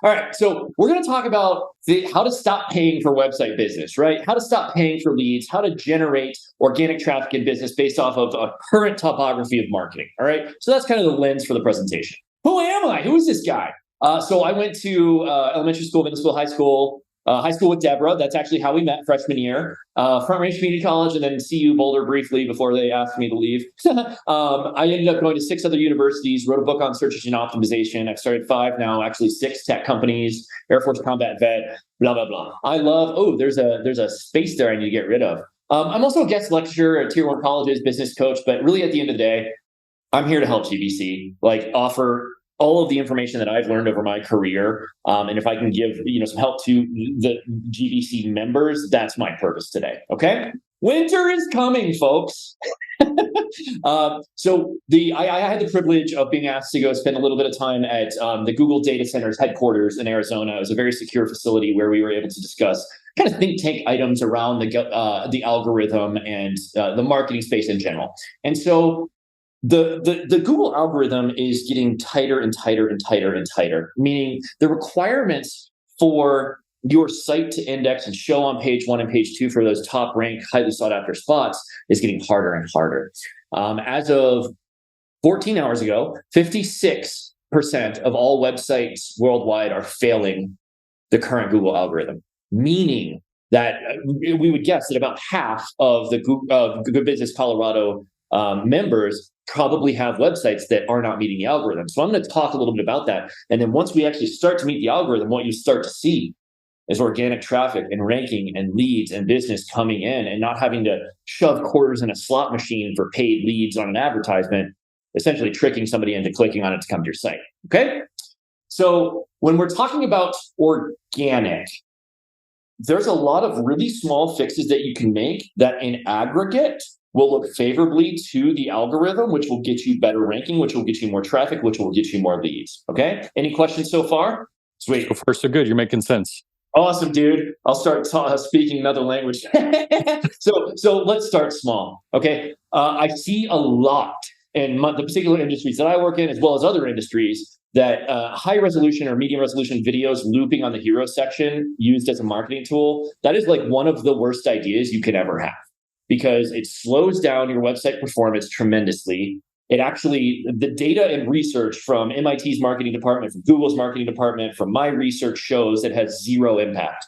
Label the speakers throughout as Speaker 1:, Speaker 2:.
Speaker 1: All right. So we're going to talk about how to stop paying for website business, right? How to stop paying for leads, how to generate organic traffic in business based off of a current topography of marketing. All right. So that's kind of the lens for the presentation. Who am I? Who is this guy? So I went to elementary school, middle school, high school with Deborah. That's actually how we met freshman year. Front Range Community College, and then CU Boulder briefly before they asked me to leave. I ended up going to 6 other universities, wrote a book on search engine optimization. I've started 5 now, actually 6 tech companies, Air Force combat vet, blah, blah, blah. I love, there's a space there I need to get rid of. I'm also a guest lecturer at Tier 1 colleges, business coach, but really at the end of the day, I'm here to help GBC, offer all of the information that I've learned over my career. And if I can give, some help to the GBC members, that's my purpose today. Okay. Winter is coming, folks. So I had the privilege of being asked to go spend a little bit of time at the Google data center's headquarters in Arizona. It was a very secure facility where we were able to discuss kind of think tank items around the algorithm and the marketing space in general. And so the Google algorithm is getting tighter and tighter and tighter and tighter, meaning the requirements for your site to index and show on page 1 and page 2 for those top ranked, highly sought after spots is getting harder and harder. As of 14 hours ago, 56% of all websites worldwide are failing the current Google algorithm, meaning that we would guess that about half of the Good Business Colorado members probably have websites that are not meeting the algorithm. So I'm going to talk a little bit about that. And then once we actually start to meet the algorithm, what you start to see is organic traffic and ranking and leads and business coming in and not having to shove quarters in a slot machine for paid leads on an advertisement, essentially tricking somebody into clicking on it to come to your site. Okay. So when we're talking about organic, there's a lot of really small fixes that you can make that in aggregate will look favorably to the algorithm, which will get you better ranking, which will get you more traffic, which will get you more leads. Okay. Any questions so far? Sweet.
Speaker 2: So far, so good. You're making sense.
Speaker 1: Awesome, dude. I'll start speaking another language. So let's start small. Okay. I see a lot in the particular industries that I work in, as well as other industries, that high resolution or medium resolution videos looping on the hero section used as a marketing tool. That is one of the worst ideas you could ever have, because it slows down your website performance tremendously. It actually, the data and research from MIT's marketing department, from Google's marketing department, from my research shows it has zero impact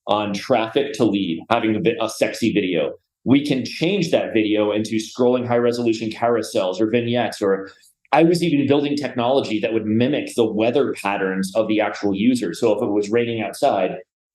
Speaker 1: on traffic to lead, having a sexy video. We can change that video into scrolling high resolution carousels or vignettes, or I was even building technology that would mimic the weather patterns of the actual user. So if it was raining outside,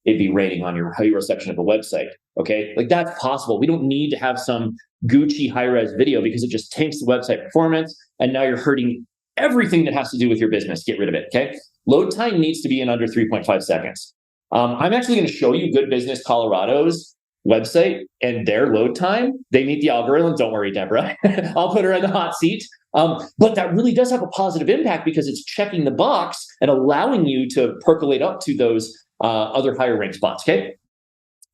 Speaker 1: it'd be raining on your hero section of the website. Okay. That's possible. We don't need to have some Gucci high-res video because it just tanks the website performance. And now you're hurting everything that has to do with your business. Get rid of it. Okay. Load time needs to be in under 3.5 seconds. I'm actually going to show you Good Business Colorado's website and their load time. They meet the algorithm. Don't worry, Deborah. I'll put her in the hot seat. But that really does have a positive impact because it's checking the box and allowing you to percolate up to those other higher ranked spots. Okay.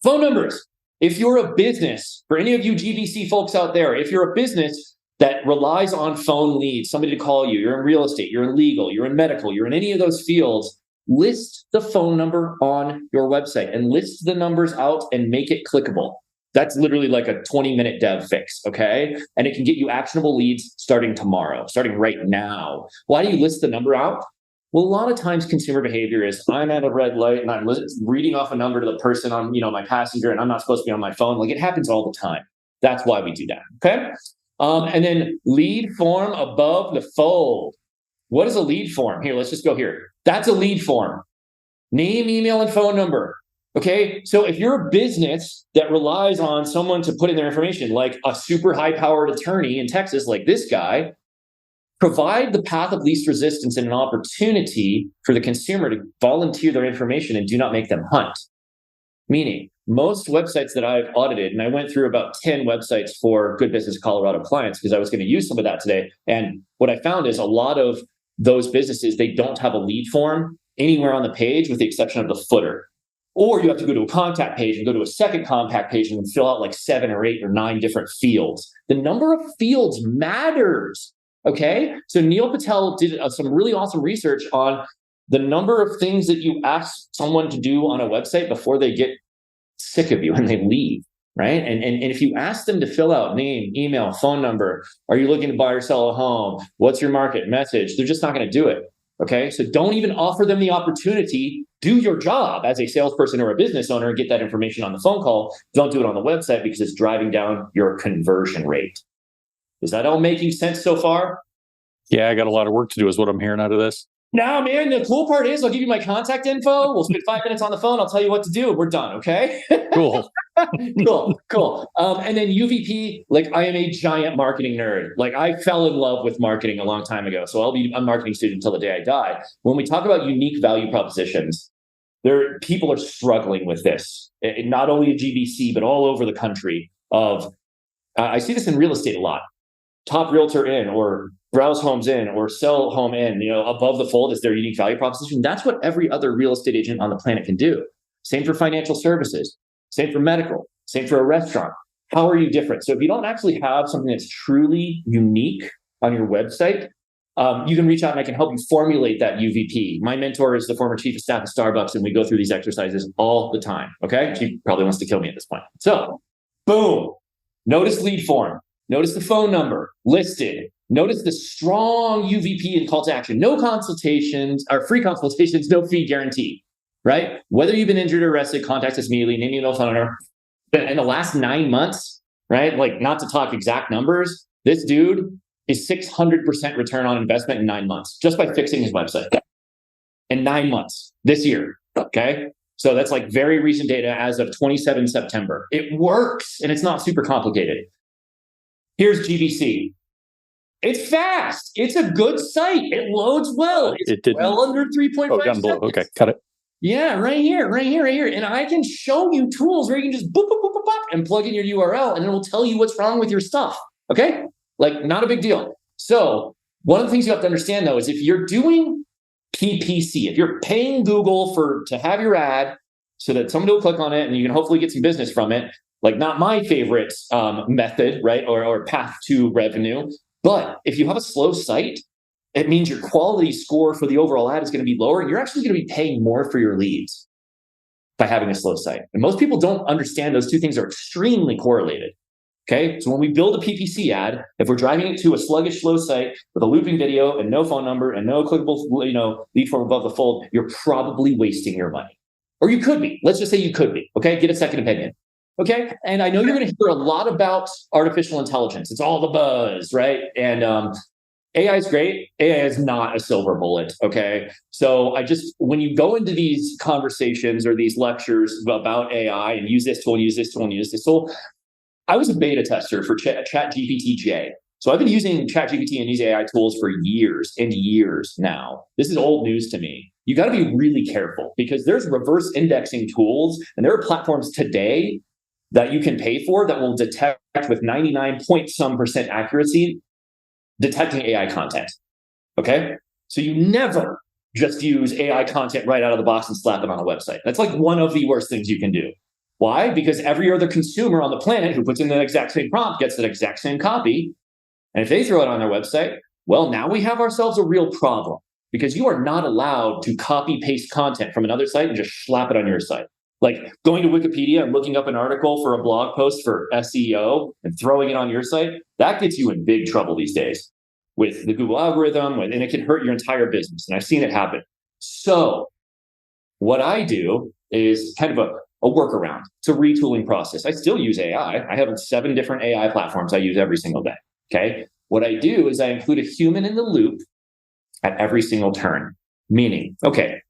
Speaker 1: Phone numbers. If you're a business, for any of you GBC folks out there, if you're a business that relies on phone leads, somebody to call you, you're in real estate, you're in legal, you're in medical, you're in any of those fields, list the phone number on your website and list the numbers out and make it clickable. That's literally like a 20-minute dev fix, okay? And it can get you actionable leads starting tomorrow, starting right now. Why do you list the number out? Well, a lot of times consumer behavior is I'm at a red light and I'm reading off a number to the person on, my passenger, and I'm not supposed to be on my phone. It happens all the time. That's why we do that. Okay. And then lead form above the fold. What is a lead form? Here, let's just go here. That's a lead form. Name, email, and phone number. Okay. So if you're a business that relies on someone to put in their information, like a super high powered attorney in Texas, like this guy, provide the path of least resistance and an opportunity for the consumer to volunteer their information and do not make them hunt. Meaning, most websites that I've audited, and I went through about 10 websites for Good Business Colorado clients because I was going to use some of that today. And what I found is a lot of those businesses, they don't have a lead form anywhere on the page with the exception of the footer. Or you have to go to a contact page and go to a second contact page and fill out 7 or 8 or 9 different fields. The number of fields matters. Okay, so Neil Patel did some really awesome research on the number of things that you ask someone to do on a website before they get sick of you and they leave, right? And if you ask them to fill out name, email, phone number, are you looking to buy or sell a home? What's your market message? They're just not going to do it. Okay. So don't even offer them the opportunity. Do your job as a salesperson or a business owner and get that information on the phone call. Don't do it on the website because it's driving down your conversion rate. Is that all making sense so far?
Speaker 2: Yeah, I got a lot of work to do is what I'm hearing out of this.
Speaker 1: No, man, the cool part is I'll give you my contact info. We'll spend 5 minutes on the phone. I'll tell you what to do. We're done. Okay.
Speaker 2: Cool.
Speaker 1: Cool. And then UVP, like I am a giant marketing nerd. Like I fell in love with marketing a long time ago. So I'll be a marketing student until the day I die. When we talk about unique value propositions, people are struggling with this, not only at GBC, but all over the country I see this in real estate a lot. Top realtor in, or browse homes in, or sell home in, above the fold is their unique value proposition. That's what every other real estate agent on the planet can do. Same for financial services, same for medical, same for a restaurant. How are you different? So if you don't actually have something that's truly unique on your website, you can reach out and I can help you formulate that UVP. My mentor is the former chief of staff at Starbucks, and we go through these exercises all the time. Okay. She probably wants to kill me at this point. So boom, notice lead form. Notice the phone number listed. Notice the strong UVP and call to action. No consultations, or free consultations, no fee guarantee, right? Whether you've been injured or arrested, contact us immediately, name, email, phone number. But in the last 9 months, right? Like not to talk exact numbers, this dude is 600% return on investment in 9 months, just by fixing his website. In 9 months, this year, okay? So that's like very recent data as of 27 September. It works, and it's not super complicated. Here's GBC. It's fast. It's a good site. It loads well. It's well under 3.5
Speaker 2: down below. Okay, cut it.
Speaker 1: Yeah, right here. And I can show you tools where you can just boop, boop, boop, boop, boop, and plug in your URL, and it will tell you what's wrong with your stuff. Okay? Like, not a big deal. So one of the things you have to understand, though, is if you're doing PPC, if you're paying Google to have your ad so that somebody will click on it and you can hopefully get some business from it, like not my favorite method, right? Or path to revenue. But if you have a slow site, it means your quality score for the overall ad is going to be lower, and you're actually going to be paying more for your leads by having a slow site. And most people don't understand those two things are extremely correlated. Okay. So when we build a PPC ad, if we're driving it to a sluggish, slow site with a looping video and no phone number and no clickable, lead form above the fold, you're probably wasting your money. Or you could be. Let's just say you could be. Okay. Get a second opinion. Okay. And I know you're going to hear a lot about artificial intelligence. It's all the buzz, right? And AI is great. AI is not a silver bullet. Okay. So when you go into these conversations or these lectures about AI and use this tool and use this tool and use this tool, I was a beta tester for ChatGPT-J. So I've been using ChatGPT and these AI tools for years and years now. This is old news to me. You got to be really careful because there's reverse indexing tools, and there are platforms today that you can pay for that will detect with 99% accuracy, detecting AI content. Okay. So you never just use AI content right out of the box and slap it on a website. That's like one of the worst things you can do. Why? Because every other consumer on the planet who puts in the exact same prompt gets that exact same copy. And if they throw it on their website, well, now we have ourselves a real problem because you are not allowed to copy paste content from another site and just slap it on your site. Like going to Wikipedia and looking up an article for a blog post for SEO and throwing it on your site, that gets you in big trouble these days with the Google algorithm, and it can hurt your entire business. And I've seen it happen. So what I do is kind of a workaround. It's a retooling process. I still use AI. I have 7 different AI platforms I use every single day. Okay. What I do is I include a human in the loop at every single turn. Meaning, okay,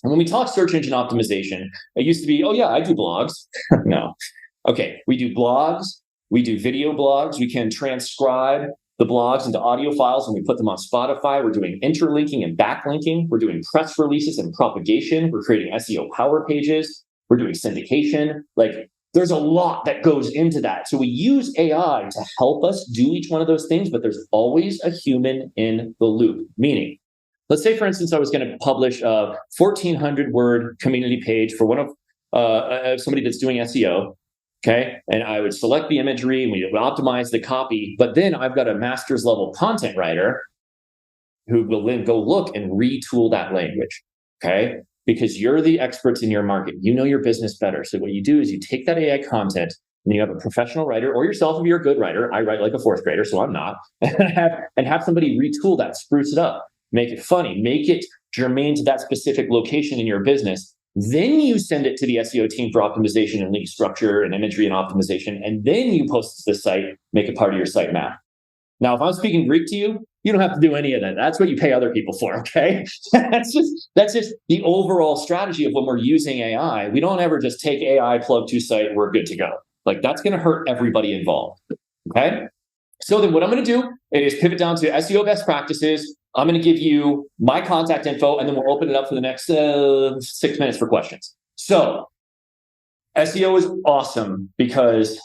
Speaker 1: and when we talk search engine optimization, it used to be, oh yeah, I do blogs. No. Okay, we do blogs, we do video blogs, we can transcribe the blogs into audio files and we put them on Spotify. We're doing interlinking and backlinking. We're doing press releases and propagation. We're creating SEO power pages. We're doing syndication. Like there's a lot that goes into that. So we use AI to help us do each one of those things, but there's always a human in the loop. Meaning, let's say, for instance, I was going to publish a 1,400 word community page for one of somebody that's doing SEO. Okay. And I would select the imagery and we would optimize the copy. But then I've got a master's level content writer who will then go look and retool that language. Okay. Because you're the experts in your market. You know your business better. So what you do is you take that AI content and you have a professional writer or yourself if you're a good writer. I write like a fourth grader, so I'm not. and have somebody retool that, spruce it up, make it funny, make it germane to that specific location in your business. Then you send it to the SEO team for optimization and link structure and imagery and optimization. And then you post it to the site, make it part of your site map. Now, if I'm speaking Greek to you, you don't have to do any of that. That's what you pay other people for, okay? that's just the overall strategy of when we're using AI. We don't ever just take AI, plug to site, we're good to go. Like that's going to hurt everybody involved, okay? So then what I'm going to do is pivot down to SEO best practices. I'm going to give you my contact info, and then we'll open it up for the next 6 minutes for questions. So SEO is awesome because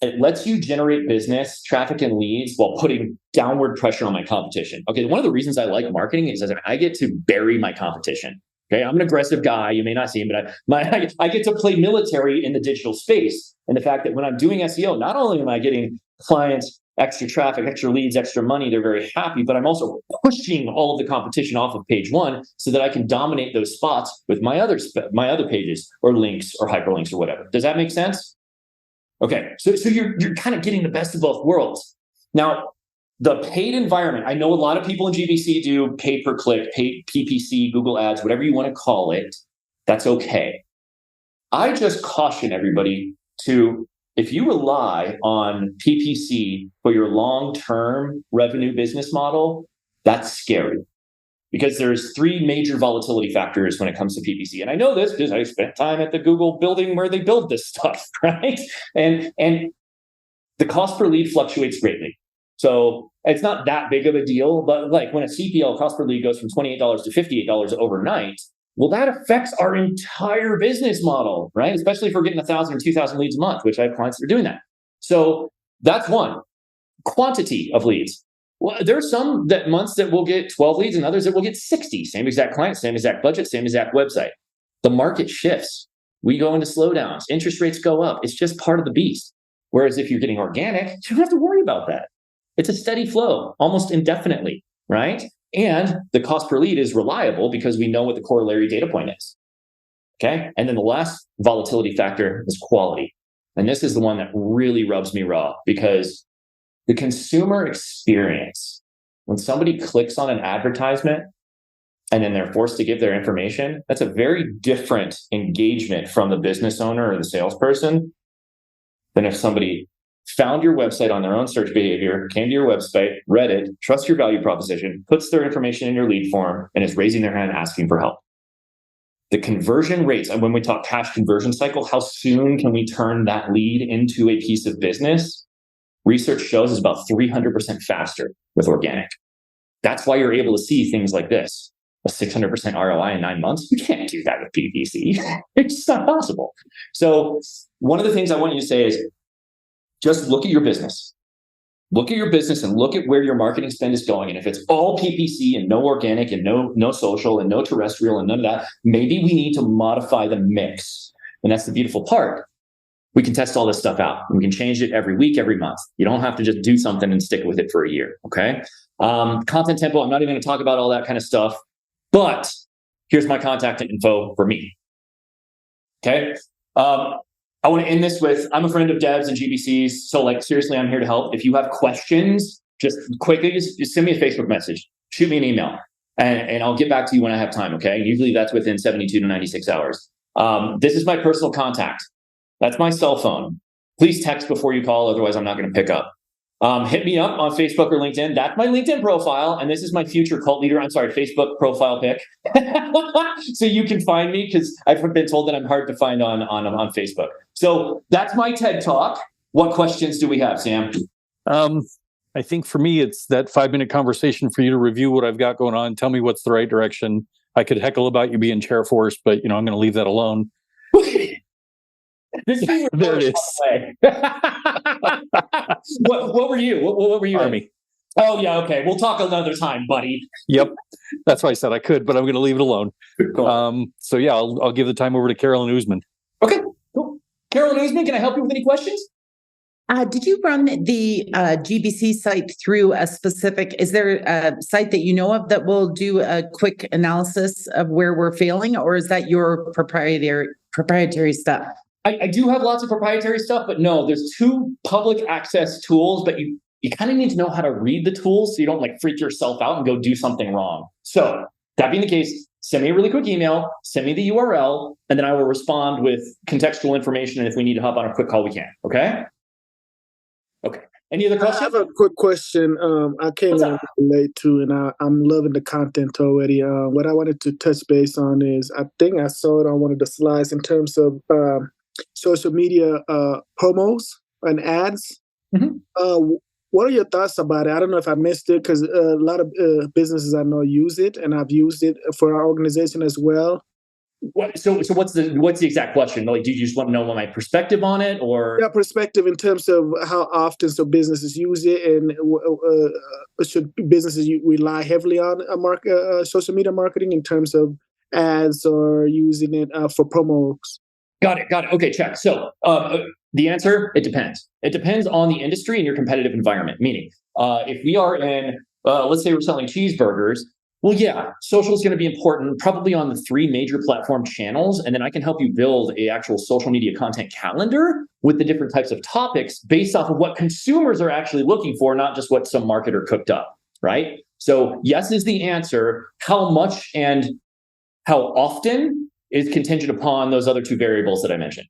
Speaker 1: it lets you generate business, traffic, and leads while putting downward pressure on my competition. Okay, one of the reasons I like marketing is that I get to bury my competition. Okay, I'm an aggressive guy. You may not see him, but I get to play military in the digital space. And the fact that when I'm doing SEO, not only am I getting clients, extra traffic, extra leads, extra money, they're very happy, but I'm also pushing all of the competition off of page one so that I can dominate those spots with my other pages or links or hyperlinks or whatever. Does that make sense? Okay, so you're kind of getting the best of both worlds. Now, the paid environment, I know a lot of people in GBC do pay per click, paid PPC, Google Ads, whatever you want to call it. That's okay. I just caution everybody to, if you rely on PPC for your long-term revenue business model, that's scary. Because there's 3 major volatility factors when it comes to PPC. And I know this because I spent time at the Google building where they build this stuff, right? And the cost per lead fluctuates greatly. So it's not that big of a deal, but like when a CPL cost per lead goes from $28 to $58 overnight, well, that affects our entire business model, right? Especially if we're getting 1,000 or 2,000 leads a month, which I have clients that are doing that. So that's one. Quantity of leads. Well, there are some months that will get 12 leads and others that will get 60. Same exact client, same exact budget, same exact website. The market shifts. We go into slowdowns. Interest rates go up. It's just part of the beast. Whereas if you're getting organic, you don't have to worry about that. It's a steady flow, almost indefinitely, right? And the cost per lead is reliable because we know what the corollary data point is. Okay. And then the last volatility factor is quality. And this is the one that really rubs me raw because the consumer experience, when somebody clicks on an advertisement and then they're forced to give their information, that's a very different engagement from the business owner or the salesperson than if somebody found your website on their own search behavior, came to your website, read it, trusts your value proposition, puts their information in your lead form, and is raising their hand asking for help. The conversion rates, and when we talk cash conversion cycle, how soon can we turn that lead into a piece of business? Research shows is about 300% faster with organic. That's why you're able to see things like this. A 600% ROI in 9 months. You can't do that with PPC. It's just not possible. So one of the things I want you to say is just look at your business. Look at your business and look at where your marketing spend is going. And if it's all PPC and no organic and no social and no terrestrial and none of that, maybe we need to modify the mix. And that's the beautiful part. We can test all this stuff out. We can change it every week, every month. You don't have to just do something and stick with it for a year, okay? Content tempo, I'm not even going to talk about all that kind of stuff, but here's my contact info for me, okay? I want to end this with, I'm a friend of devs and GBCs, so like seriously, I'm here to help. If you have questions, just quickly, just send me a Facebook message, shoot me an email, and I'll get back to you when I have time, okay? Usually that's within 72 to 96 hours. This is my personal contact. That's my cell phone. Please text before you call, otherwise I'm not going to pick up. Hit me up on Facebook or LinkedIn. That's my LinkedIn profile, and this is my future cult leader. I'm sorry, Facebook profile pic. So you can find me because I've been told that I'm hard to find on Facebook. So that's my TED Talk. What questions do we have, Sam?
Speaker 2: I think for me, it's that 5-minute conversation for you to review what I've got going on. Tell me what's the right direction. I could heckle about you being chair force, but I'm going to leave that alone.
Speaker 1: There it is. What were you? What were you?
Speaker 2: Army.
Speaker 1: Oh yeah, okay. We'll talk another time, buddy.
Speaker 2: Yep, that's why I said I could, but I'm going to leave it alone. Cool. So yeah, I'll give the time over to Carolyn Usman.
Speaker 1: Okay, cool. Carolyn Usman, can I help you with any questions?
Speaker 3: Did you run the GBC site through a specific, is there a site that you know of that will do a quick analysis of where we're failing, or is that your proprietary stuff?
Speaker 1: I do have lots of proprietary stuff, but no, there's two public access tools, but you kind of need to know how to read the tools so you don't like freak yourself out and go do something wrong. So that being the case, send me a really quick email, send me the URL, and then I will respond with contextual information. And if we need to hop on a quick call, we can. Okay. Okay. Any other
Speaker 4: I
Speaker 1: questions?
Speaker 4: have a quick question. I came
Speaker 1: What's
Speaker 4: in
Speaker 1: up?
Speaker 4: late too, and I'm loving the content already. What I wanted to touch base on is I think I saw it on one of the slides in terms of social media promos and ads.
Speaker 1: Mhm.
Speaker 4: What are your thoughts about it? I don't know if I missed it because a lot of businesses I know use it, and I've used it for our organization as well.
Speaker 1: So what's the exact question? Like, do you just want to know what my perspective on it, or?
Speaker 4: Yeah, perspective in terms of how often so businesses use it, and should businesses rely heavily on social media marketing in terms of ads or using it for promos?
Speaker 1: Got it. Got it. Okay, check. So the answer, it depends. It depends on the industry and your competitive environment. Meaning, if we are in, let's say we're selling cheeseburgers, well, yeah, social is going to be important, probably on the three major platform channels. And then I can help you build a actual social media content calendar with the different types of topics based off of what consumers are actually looking for, not just what some marketer cooked up, right? So yes is the answer. How much and how often is contingent upon those other two variables that I mentioned.